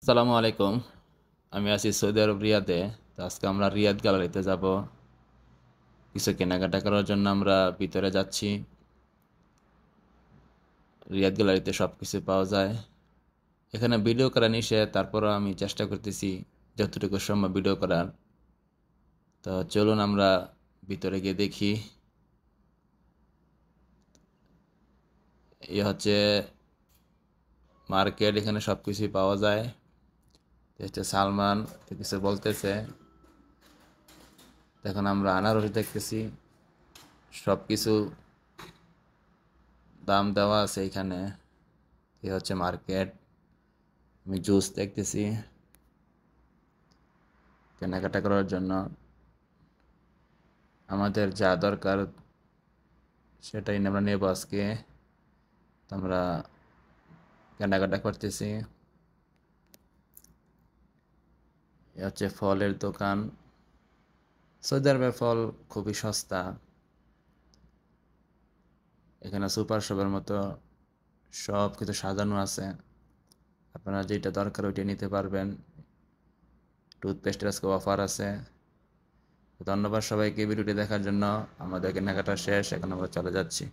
আসসালামু আলাইকুম। আমি আছি সৌদি আরব রিয়াদে। তো আজকে আমরা রিয়াদ গ্যালারিতে যাব। কিছু কেনাকাটা করার জন্য আমরা ভিতরে যাচ্ছি। রিয়াদ গ্যালারিতে সব কিছু পাওয়া যায়। এখানে ভিডিও করা নিষেধ, তারপরও আমি চেষ্টা করতেছি যতটুকু সম্ভব ভিডিও করার। তো চলুন আমরা ভিতরে গিয়ে দেখি। এ হচ্ছে মার্কেট, এখানে সব কিছুই পাওয়া যায়। হচ্ছে সালমান কিছু বলতেছে। এখন আমরা আনারস দেখতেছি, সব কিছু দাম দেওয়া আছে এখানে। এ হচ্ছে মার্কেট। আমি জুস দেখতেছি কেনাকাটা করার জন্য। আমাদের যা দরকার সেটাই আমরা নেব আজকে। তো আমরা কেনাকাটা করতেছি। এ হচ্ছে ফলের দোকান। সৌদি আরবের ফল খুবই সস্তা। এখানে সুপার শপের মতো সব কিছু সাজানো আছে। আপনারা যেটা দরকার ওইটা নিতে পারবেন। টুথপেস্টের আজকে অফার আছে। ধন্যবাদ সবাইকে ভিডিওটি দেখার জন্য। আমাদের কেনাকাটা শেষ, এখন আমরা চলে যাচ্ছি।